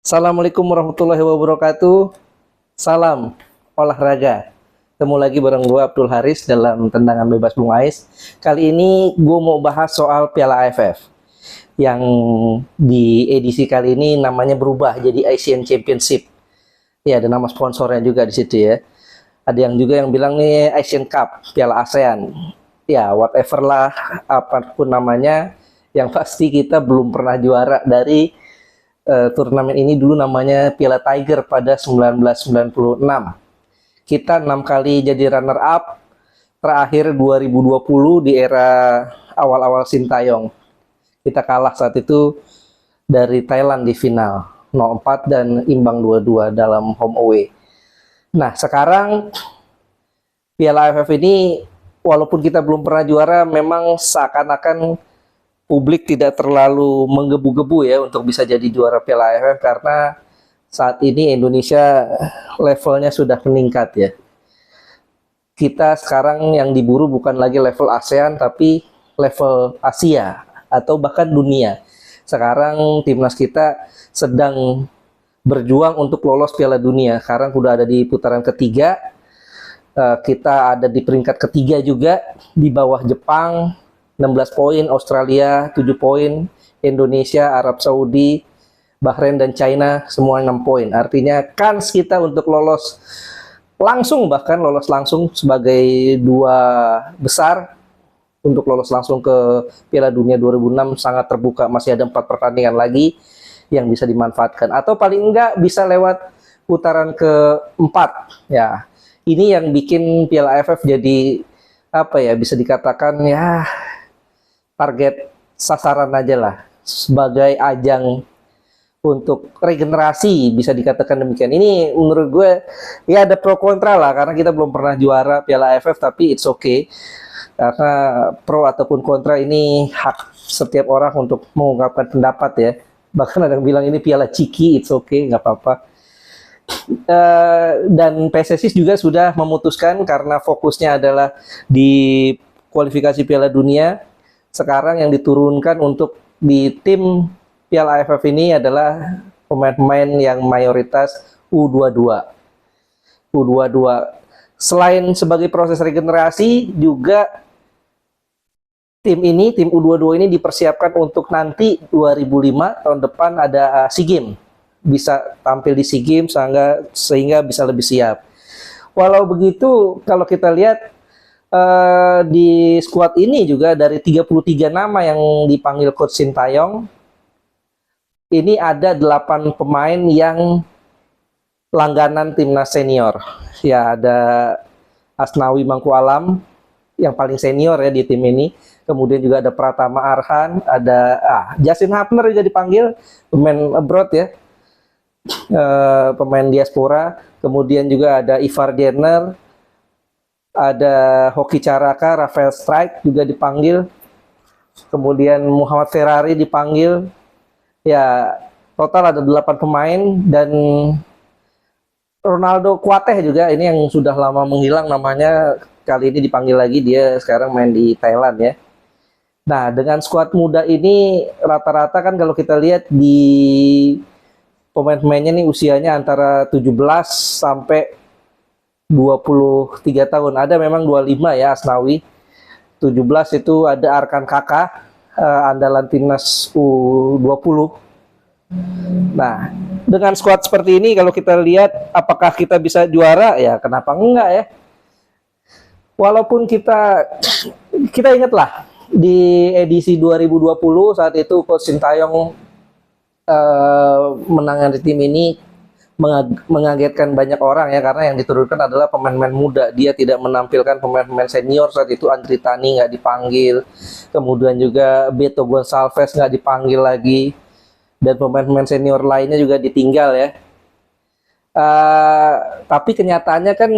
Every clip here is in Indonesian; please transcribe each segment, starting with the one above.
Assalamualaikum warahmatullahi wabarakatuh. Salam olahraga. Ketemu lagi bareng gue Abdul Haris dalam Tendangan Bebas Bung Ais. Kali ini gue mau bahas soal Piala AFF yang di edisi kali ini namanya berubah jadi Asian Championship. Ya, ada nama sponsornya juga di situ ya. Ada yang juga yang bilang nih Asian Cup, Piala ASEAN. Ya, whatever lah, apapun namanya, yang pasti kita belum pernah juara dari turnamen ini. Dulu namanya Piala Tiger pada 1996. Kita 6 kali jadi runner up, terakhir 2020 di era awal-awal Sintayong. Kita kalah saat itu dari Thailand di final 0-4 dan imbang 2-2 dalam home away. Nah, sekarang Piala AFF ini walaupun kita belum pernah juara, memang seakan-akan publik tidak terlalu menggebu-gebu ya untuk bisa jadi juara Piala AFF karena saat ini Indonesia levelnya sudah meningkat ya. Kita sekarang yang diburu bukan lagi level ASEAN tapi level Asia atau bahkan dunia. Sekarang timnas kita sedang berjuang untuk lolos Piala Dunia. Sekarang sudah ada di putaran ketiga. Kita ada di peringkat ketiga juga di bawah Jepang 16 poin, Australia 7 poin, Indonesia, Arab Saudi, Bahrain dan China semua 6 poin. Artinya kans kita untuk lolos langsung, bahkan lolos langsung sebagai dua besar untuk lolos langsung ke Piala Dunia 2006 sangat terbuka. Masih ada 4 pertandingan lagi yang bisa dimanfaatkan atau paling enggak bisa lewat putaran keempat ya. Ini yang bikin Piala AFF jadi apa ya, bisa dikatakan ya target sasaran aja lah, sebagai ajang untuk regenerasi, bisa dikatakan demikian. Ini menurut gue ya ada pro kontra lah, karena kita belum pernah juara Piala AFF, tapi it's okay karena pro ataupun kontra ini hak setiap orang untuk mengungkapkan pendapat ya. Bahkan ada yang bilang ini Piala Ciki, it's okay, nggak apa-apa. Dan PSSI juga sudah memutuskan karena fokusnya adalah di kualifikasi Piala Dunia. Sekarang yang diturunkan untuk di tim Piala AFF ini adalah pemain-pemain yang mayoritas U22. U22. Selain sebagai proses regenerasi, juga tim U22 ini dipersiapkan untuk nanti 2005 tahun depan ada SEA Games. Bisa tampil di SEA Games sehingga bisa lebih siap. Walau begitu, kalau kita lihat di skuad ini juga dari 33 nama yang dipanggil Coach Sintayong, ini ada 8 pemain yang langganan timnas senior. Ya, ada Asnawi Mangku Alam yang paling senior ya di tim ini. Kemudian juga ada Pratama Arhan, ada Justin Hapner juga dipanggil, pemain abroad ya. Pemain diaspora. Kemudian juga ada Ivar Jenner, ada Hoki Caraka, Rafael Strike juga dipanggil. Kemudian Muhammad Ferrari dipanggil. Ya, total ada 8 pemain dan Ronaldo Kuateh juga ini yang sudah lama menghilang namanya, kali ini dipanggil lagi, dia sekarang main di Thailand ya. Nah, dengan skuad muda ini rata-rata kan kalau kita lihat di pemain-pemainnya nih usianya antara 17 sampai 23 tahun. Ada memang 25 ya Asnawi. 17 itu ada Arkan Kakak, andalan timnas U20. Nah, dengan skuad seperti ini kalau kita lihat apakah kita bisa juara ya, kenapa enggak ya? Walaupun kita ingatlah di edisi 2020 saat itu Coach Sintayong menangani tim ini mengagetkan banyak orang ya, karena yang diturunkan adalah pemain-pemain muda. Dia tidak menampilkan pemain-pemain senior saat itu. Andri Tani nggak dipanggil, kemudian juga Beto Gonçalves nggak dipanggil lagi, dan pemain-pemain senior lainnya juga ditinggal ya. Tapi kenyataannya kan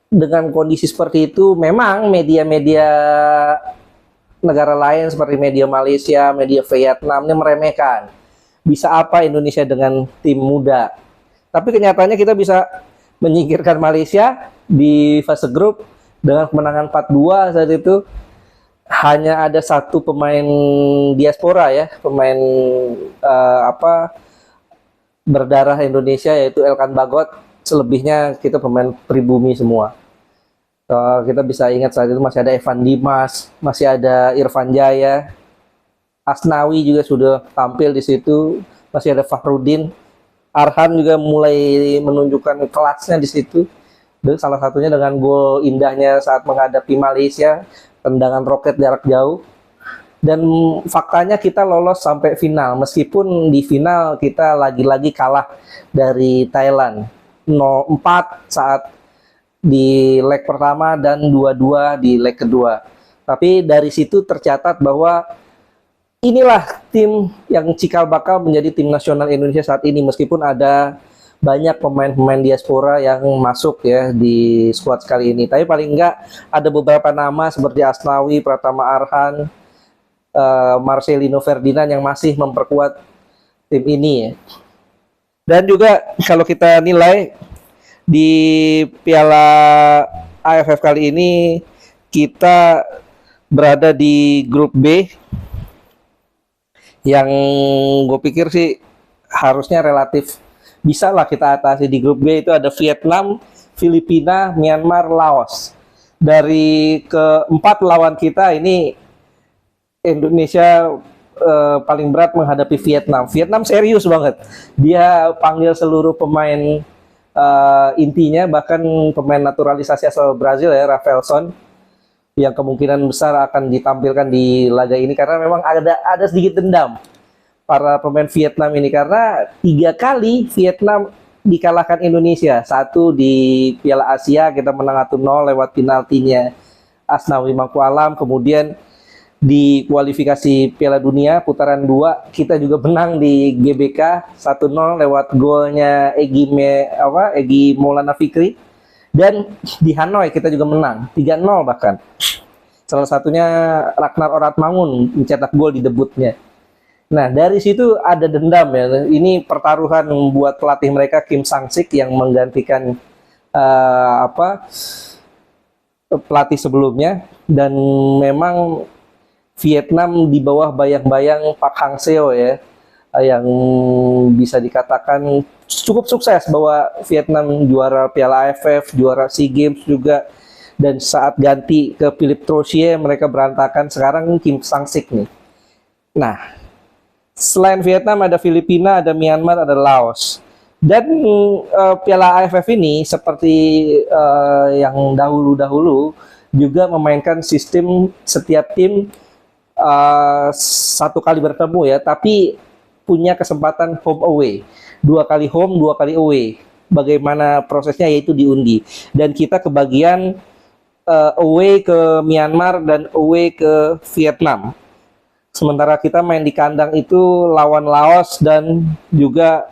dengan kondisi seperti itu, memang media-media negara lain seperti media Malaysia, media Vietnam ini meremehkan. Bisa apa Indonesia dengan tim muda? Tapi kenyataannya kita bisa menyingkirkan Malaysia di fase grup dengan kemenangan 4-2 saat itu. Hanya ada 1 pemain diaspora ya, pemain berdarah Indonesia yaitu Elkan Bagot, selebihnya kita pemain pribumi semua. Kita bisa ingat saat itu masih ada Evan Dimas, masih ada Irfan Jaya, Asnawi juga sudah tampil di situ, masih ada Fakhrudin, Arhan juga mulai menunjukkan kelasnya di situ. Dan salah satunya dengan gol indahnya saat menghadapi Malaysia, tendangan roket jarak jauh. Dan faktanya kita lolos sampai final, meskipun di final kita lagi-lagi kalah dari Thailand 0-4 saat di leg pertama dan 2-2 di leg kedua. Tapi dari situ tercatat bahwa inilah tim yang cikal bakal menjadi tim nasional Indonesia saat ini, meskipun ada banyak pemain-pemain diaspora yang masuk ya di skuad kali ini. Tapi paling enggak ada beberapa nama seperti Asnawi, Pratama Arhan, Marcelino Ferdinand yang masih memperkuat tim ini ya. Dan juga kalau kita nilai di Piala AFF kali ini kita berada di grup B yang gue pikir sih harusnya relatif bisa lah kita atasi. Di grup B itu ada Vietnam, Filipina, Myanmar, Laos. Dari keempat lawan kita ini Indonesia paling berat menghadapi Vietnam. Vietnam serius banget. Dia panggil seluruh pemain intinya, bahkan pemain naturalisasi asal Brazil ya, Rafaelson, yang kemungkinan besar akan ditampilkan di laga ini karena memang ada sedikit dendam para pemain Vietnam ini, karena 3 kali Vietnam dikalahkan Indonesia. Satu di Piala Asia kita menang 1-0 lewat penaltinya Asnawi Mangkualam, kemudian di kualifikasi Piala Dunia putaran 2 kita juga menang di GBK 1-0 lewat golnya Egy Maulana Fikri, dan di Hanoi kita juga menang 3-0 bahkan. Salah satunya Ragnar Oratmangun mencetak gol di debutnya. Nah, dari situ ada dendam ya. Ini pertaruhan buat pelatih mereka Kim Sang-sik yang menggantikan pelatih sebelumnya, dan memang Vietnam di bawah bayang-bayang Pak Hang Seo ya, yang bisa dikatakan cukup sukses bahwa Vietnam juara Piala AFF, juara SEA Games juga, dan saat ganti ke Philippe Troussier mereka berantakan. Sekarang Kim Sang-sik nih. Nah, selain Vietnam ada Filipina, ada Myanmar, ada Laos. Dan Piala AFF ini seperti yang dahulu-dahulu juga memainkan sistem setiap tim satu kali bertemu ya, tapi punya kesempatan home away, 2 kali home 2 kali away. Bagaimana prosesnya, yaitu diundi, dan kita kebagian away ke Myanmar dan away ke Vietnam. Sementara kita main di kandang itu lawan Laos dan juga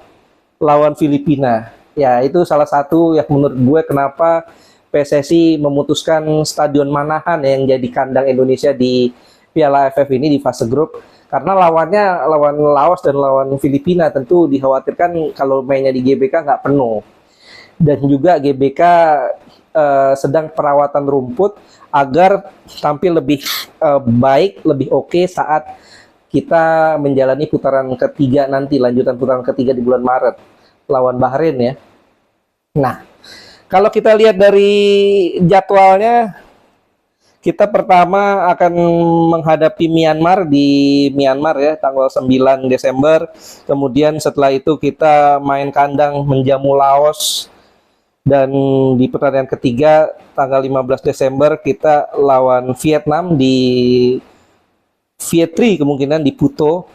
lawan Filipina. Ya, itu salah satu yang menurut gue kenapa PSSI memutuskan Stadion Manahan yang jadi kandang Indonesia di Piala AFF ini di fase grup, karena lawan Laos dan lawan Filipina tentu dikhawatirkan kalau mainnya di GBK nggak penuh, dan juga GBK sedang perawatan rumput agar tampil lebih baik, lebih oke saat kita menjalani putaran ketiga nanti, lanjutan putaran ketiga di bulan Maret lawan Bahrain ya. Nah, kalau kita lihat dari jadwalnya, kita pertama akan menghadapi Myanmar di Myanmar ya, tanggal 9 Desember. Kemudian setelah itu kita main kandang menjamu Laos. Dan di pertandingan ketiga tanggal 15 Desember kita lawan Vietnam di Vietri, kemungkinan di Puto.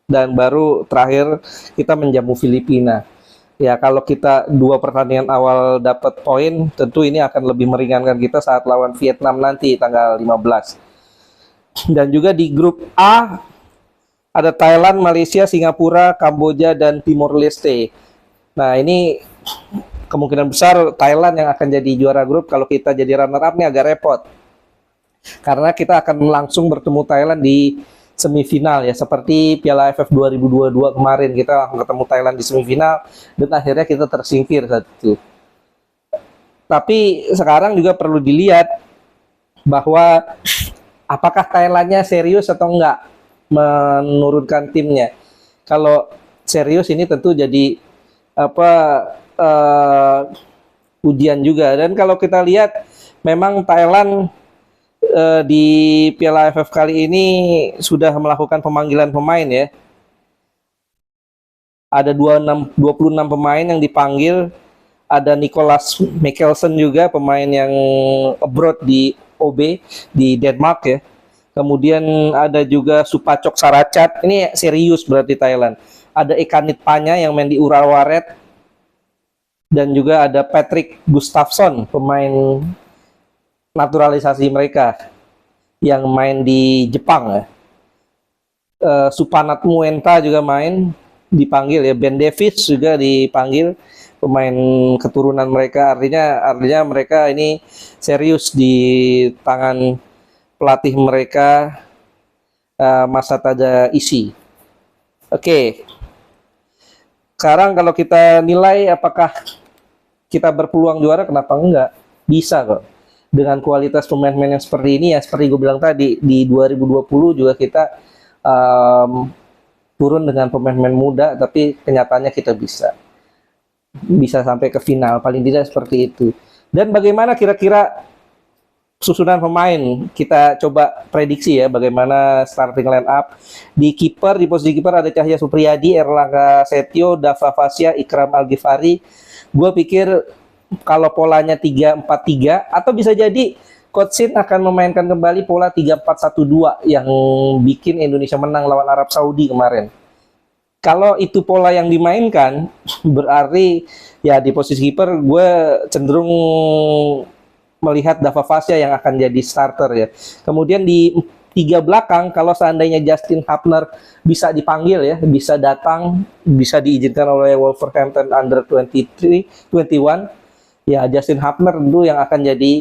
Dan baru terakhir kita menjamu Filipina. Ya, kalau kita 2 pertandingan awal dapat poin, tentu ini akan lebih meringankan kita saat lawan Vietnam nanti tanggal 15. Dan juga di grup A ada Thailand, Malaysia, Singapura, Kamboja, dan Timor Leste. Nah, ini kemungkinan besar Thailand yang akan jadi juara grup. Kalau kita jadi runner up nih agak repot, karena kita akan langsung bertemu Thailand di semifinal ya, seperti Piala AFF 2022 kemarin kita ketemu Thailand di semifinal dan akhirnya kita tersingkir saat itu. Tapi sekarang juga perlu dilihat bahwa apakah Thailandnya serius atau enggak menurunkan timnya. Kalau serius ini tentu jadi apa ujian juga. Dan kalau kita lihat memang Thailand di Piala AFF kali ini sudah melakukan pemanggilan pemain ya. Ada 26 pemain yang dipanggil. Ada Nicholas Mikkelsen juga, pemain yang abroad di OB di Denmark ya. Kemudian ada juga Supacok Saracat, ini serius berarti Thailand. Ada Ekanit Panya yang main di Urawaret. Dan juga ada Patrick Gustafsson, pemain naturalisasi mereka yang main di Jepang ya. Supanat Muenta juga main, dipanggil ya. Ben Davis juga dipanggil, pemain keturunan mereka. Artinya mereka ini serius di tangan pelatih mereka, Masa Taja Isi. Oke. Sekarang kalau kita nilai apakah kita berpeluang juara, kenapa enggak? Bisa kok. Dengan kualitas pemain-pemain yang seperti ini ya, seperti gue bilang tadi, di 2020 juga kita turun dengan pemain-pemain muda, tapi kenyataannya kita bisa sampai ke final, paling tidak seperti itu. Dan bagaimana kira-kira susunan pemain, kita coba prediksi ya bagaimana starting line up. Di kiper, di posisi kiper ada Cahya Supriyadi, Erlangga Setio, Dava Fasya, Ikram Al-Ghifari. Gue pikir kalau polanya 3-4-3 atau bisa jadi Coach Shin akan memainkan kembali pola 3-4-1-2 yang bikin Indonesia menang lawan Arab Saudi kemarin. Kalau itu pola yang dimainkan, berarti ya di posisi kiper gue cenderung melihat Dava Fasya yang akan jadi starter ya. Kemudian di tiga belakang, kalau seandainya Justin Hapner bisa dipanggil ya, bisa datang, bisa diizinkan oleh Wolverhampton Under 23, 21, ya Justin Hapner tentu yang akan jadi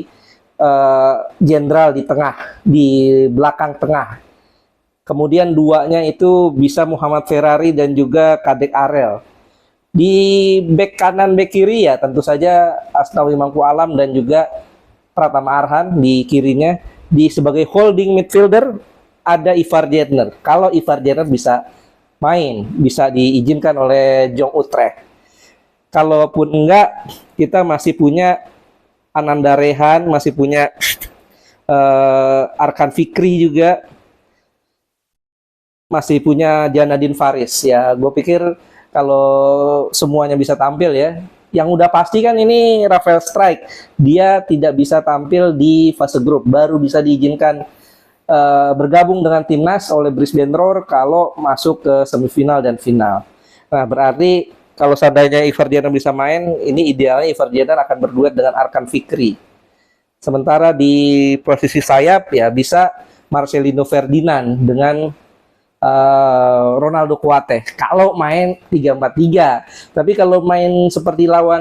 jenderal di tengah, di belakang tengah. Kemudian duanya itu bisa Muhammad Ferrari dan juga Kadek Arel. Di bek kanan, bek kiri ya tentu saja Asnawi Mangku Alam dan juga Pratama Arhan di kirinya. Di sebagai holding midfielder ada Ivar Jenner. Kalau Ivar Jenner bisa main, bisa diizinkan oleh Jong Utrecht. Kalaupun enggak, kita masih punya Ananda Rehan, masih punya Arkan Fikri juga, masih punya Janadin Faris ya. Gue pikir kalau semuanya bisa tampil ya. Yang udah pasti kan ini Rafael Strike, dia tidak bisa tampil di fase grup, baru bisa diizinkan bergabung dengan timnas oleh Brisbane Roar kalau masuk ke semifinal dan final. Nah berarti kalau seandainya Ivar Jenner bisa main, ini idealnya Ivar Jenner akan berduet dengan Arkan Fikri. Sementara di posisi sayap ya bisa Marcelino Ferdinand dengan Ronaldo Kuate kalau main 3-4-3. Tapi kalau main seperti lawan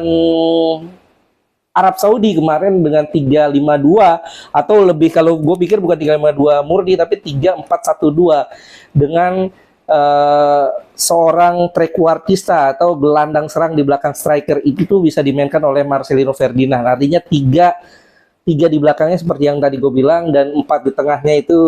Arab Saudi kemarin dengan 3-5-2 atau lebih, kalau gue pikir bukan 3-5-2 murni tapi 3-4-1-2 dengan seorang trequartista atau gelandang serang di belakang striker, itu tuh bisa dimainkan oleh Marcelino Ferdinand. Artinya tiga di belakangnya seperti yang tadi gue bilang, dan 4 di tengahnya itu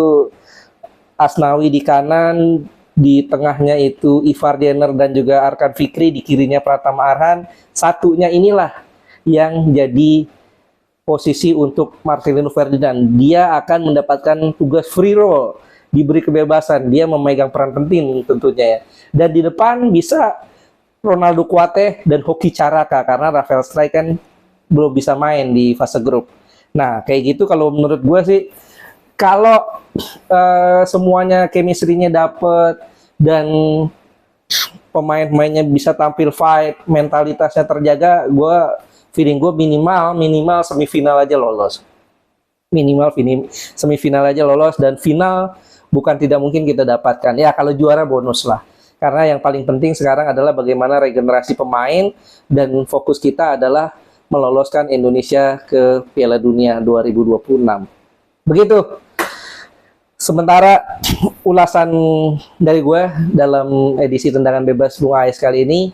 Asnawi di kanan, di tengahnya itu Ivar Jenner dan juga Arkan Fikri, di kirinya Pratama Arhan. Satunya inilah yang jadi posisi untuk Marcelino Ferdinand. Dia akan mendapatkan tugas free roll, diberi kebebasan, dia memegang peran penting tentunya ya. Dan di depan bisa Ronaldo Kuate dan Hoki Caraka, karena Rafael Strike kan belum bisa main di fase grup. Nah kayak gitu kalau menurut gue sih. Kalau semuanya chemistry-nya dapet dan pemain-pemainnya bisa tampil fight, mentalitasnya terjaga, feeling gue minimal semifinal aja lolos. Minimal semifinal aja lolos, dan final bukan tidak mungkin kita dapatkan. Ya kalau juara bonus lah. Karena yang paling penting sekarang adalah bagaimana regenerasi pemain, dan fokus kita adalah meloloskan Indonesia ke Piala Dunia 2026. Begitu. Sementara ulasan dari gue dalam edisi Tendangan Bebas Bung Ais kali ini,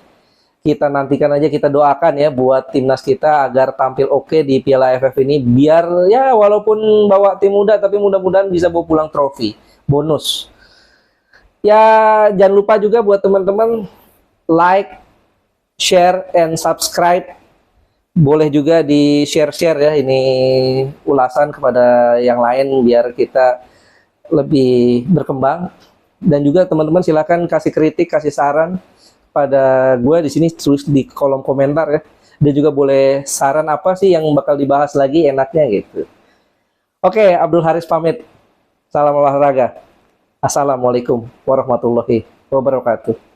kita nantikan aja, kita doakan ya buat timnas kita agar tampil oke di Piala AFF ini, biar ya walaupun bawa tim muda tapi mudah-mudahan bisa bawa pulang trofi bonus. Ya jangan lupa juga buat teman-teman like, share and subscribe. Boleh juga di share-share ya ini ulasan kepada yang lain biar kita lebih berkembang. Dan juga teman-teman silakan kasih kritik, kasih saran pada gue di sini, tulis di kolom komentar ya. Dan juga boleh saran apa sih yang bakal dibahas lagi enaknya gitu. Oke, Abdul Haris pamit. Salam olahraga. Assalamualaikum warahmatullahi wabarakatuh.